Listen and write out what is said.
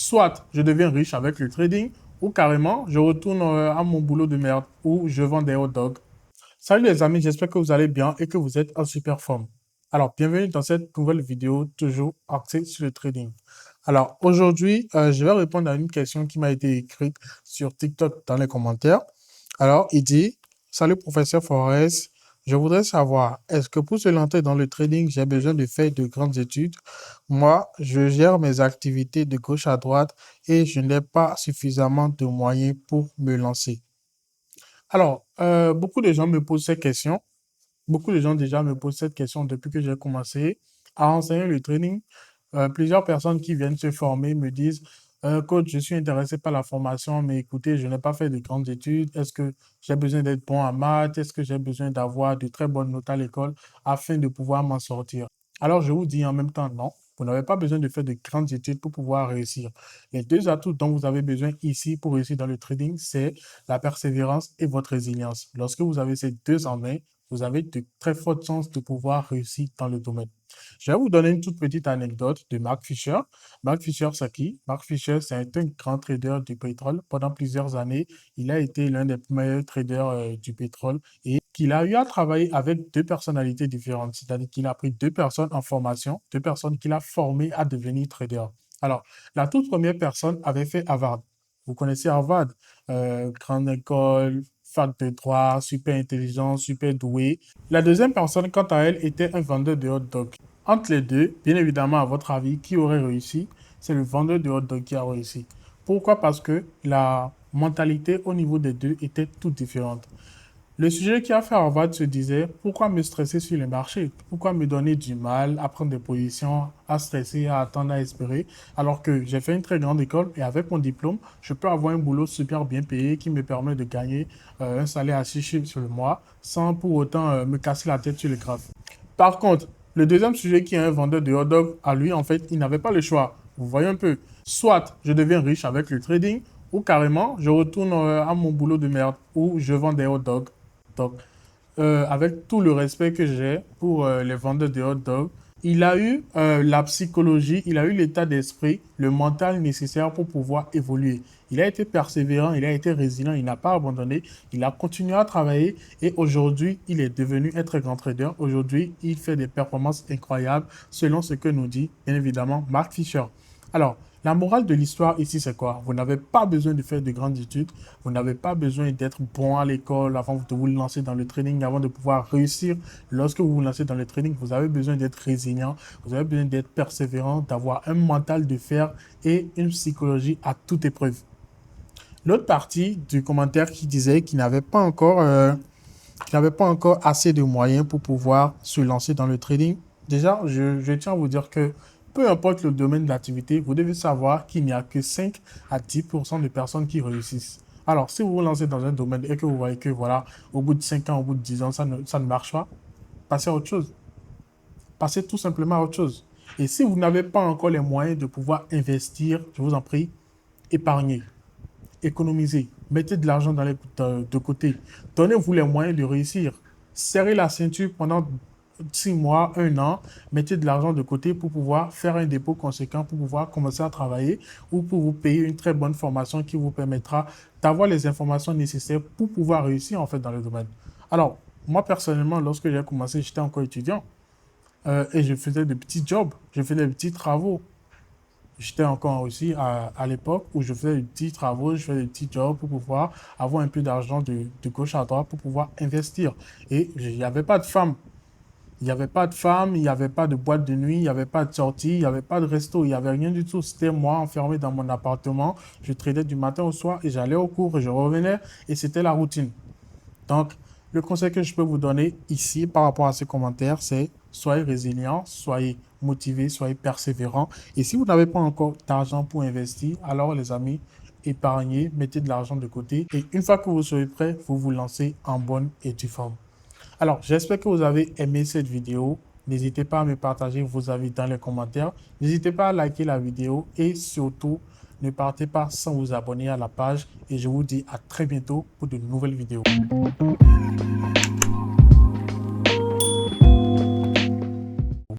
Soit je deviens riche avec le trading, ou carrément je retourne à mon boulot de merde, où je vends des hot dogs. Salut les amis, j'espère que vous allez bien et que vous êtes en super forme. Alors, bienvenue dans cette nouvelle vidéo, toujours axée sur le trading. Alors, aujourd'hui, je vais répondre à une question qui m'a été écrite sur TikTok dans les commentaires. Alors, il dit, salut professeur Forest, je voudrais savoir, est-ce que pour se lancer dans le trading, j'ai besoin de faire de grandes études? Moi, je gère mes activités de gauche à droite et je n'ai pas suffisamment de moyens pour me lancer. Alors, beaucoup de gens me posent ces questions. Beaucoup de gens déjà me posent cette question depuis que j'ai commencé à enseigner le trading. Plusieurs personnes qui viennent se former me disent, Coach, je suis intéressé par la formation, mais écoutez, je n'ai pas fait de grandes études. Est-ce que j'ai besoin d'être bon en maths? Est-ce que j'ai besoin d'avoir de très bonnes notes à l'école afin de pouvoir m'en sortir? Alors, je vous dis en même temps, non. Vous n'avez pas besoin de faire de grandes études pour pouvoir réussir. Les deux atouts dont vous avez besoin ici pour réussir dans le trading, c'est la persévérance et votre résilience. Lorsque vous avez ces deux en main, vous avez de très fortes chances de pouvoir réussir dans le domaine. Je vais vous donner une toute petite anecdote de Mark Fisher. Mark Fisher, c'est qui? Mark Fisher, c'est un grand trader du pétrole. Pendant plusieurs années, il a été l'un des meilleurs traders du pétrole et qu'il a eu à travailler avec deux personnalités différentes. C'est-à-dire qu'il a pris deux personnes en formation, deux personnes qu'il a formées à devenir trader. Alors, la toute première personne avait fait Harvard. Vous connaissez Harvard, grande école, fac de droit, super intelligent, super doué. La deuxième personne, quant à elle, était un vendeur de hot dog. Entre les deux, bien évidemment, à votre avis, qui aurait réussi? C'est le vendeur de hot dog qui a réussi. Pourquoi? Parce que la mentalité au niveau des deux était toute différente. Le sujet qui a fait Harvard se disait, pourquoi me stresser sur les marchés? Pourquoi me donner du mal à prendre des positions, à stresser, à attendre, à espérer, alors que j'ai fait une très grande école et avec mon diplôme, je peux avoir un boulot super bien payé qui me permet de gagner un salaire à 6 chiffres sur le mois sans pour autant me casser la tête sur les graphes. Par contre, le deuxième sujet qui est un vendeur de hot dog, à lui, en fait, il n'avait pas le choix. Vous voyez un peu, soit je deviens riche avec le trading, ou carrément, je retourne à mon boulot de merde où je vends des hot dogs. Donc, avec tout le respect que j'ai pour les vendeurs de hot dogs, il a eu la psychologie, il a eu l'état d'esprit, le mental nécessaire pour pouvoir évoluer. Il a été persévérant, il a été résilient, il n'a pas abandonné, il a continué à travailler et aujourd'hui, il est devenu un très grand trader. Aujourd'hui, il fait des performances incroyables selon ce que nous dit, bien évidemment, Mark Fisher. Alors, la morale de l'histoire ici, c'est quoi? Vous n'avez pas besoin de faire de grandes études. Vous n'avez pas besoin d'être bon à l'école avant de vous lancer dans le trading, avant de pouvoir réussir. Lorsque vous vous lancez dans le trading, vous avez besoin d'être résilient, vous avez besoin d'être persévérant, d'avoir un mental de fer et une psychologie à toute épreuve. L'autre partie du commentaire qui disait qu'il n'avait pas encore assez de moyens pour pouvoir se lancer dans le trading. Déjà, je tiens à vous dire que peu importe le domaine d'activité, vous devez savoir qu'il n'y a que 5 à 10% de personnes qui réussissent. Alors, si vous vous lancez dans un domaine et que vous voyez que, voilà, au bout de 5 ans, au bout de 10 ans, ça ne marche pas, passez à autre chose. Passez tout simplement à autre chose. Et si vous n'avez pas encore les moyens de pouvoir investir, je vous en prie, épargnez, économisez, mettez de l'argent de côté. Donnez-vous les moyens de réussir. Serrez la ceinture pendant 6 mois, 1 an, mettez de l'argent de côté pour pouvoir faire un dépôt conséquent, pour pouvoir commencer à travailler ou pour vous payer une très bonne formation qui vous permettra d'avoir les informations nécessaires pour pouvoir réussir en fait dans le domaine. Alors, moi personnellement, lorsque j'ai commencé, j'étais encore étudiant et je faisais des petits jobs, je faisais des petits travaux. J'étais encore aussi à l'époque où je faisais des petits travaux, je faisais des petits jobs pour pouvoir avoir un peu d'argent de gauche à droite pour pouvoir investir. Et il n'y avait pas de femmes. Il n'y avait pas de femmes, il n'y avait pas de boîte de nuit, il n'y avait pas de sortie, il n'y avait pas de resto, il n'y avait rien du tout. C'était moi enfermé dans mon appartement. Je tradais du matin au soir et j'allais au cours et je revenais et c'était la routine. Donc, le conseil que je peux vous donner ici par rapport à ces commentaires, c'est soyez résilient, soyez motivé, soyez persévérant. Et si vous n'avez pas encore d'argent pour investir, alors les amis, épargnez, mettez de l'argent de côté. Et une fois que vous serez prêt, vous vous lancez en bonne et due forme. Alors, j'espère que vous avez aimé cette vidéo. N'hésitez pas à me partager vos avis dans les commentaires. N'hésitez pas à liker la vidéo et surtout, ne partez pas sans vous abonner à la page. Et je vous dis à très bientôt pour de nouvelles vidéos.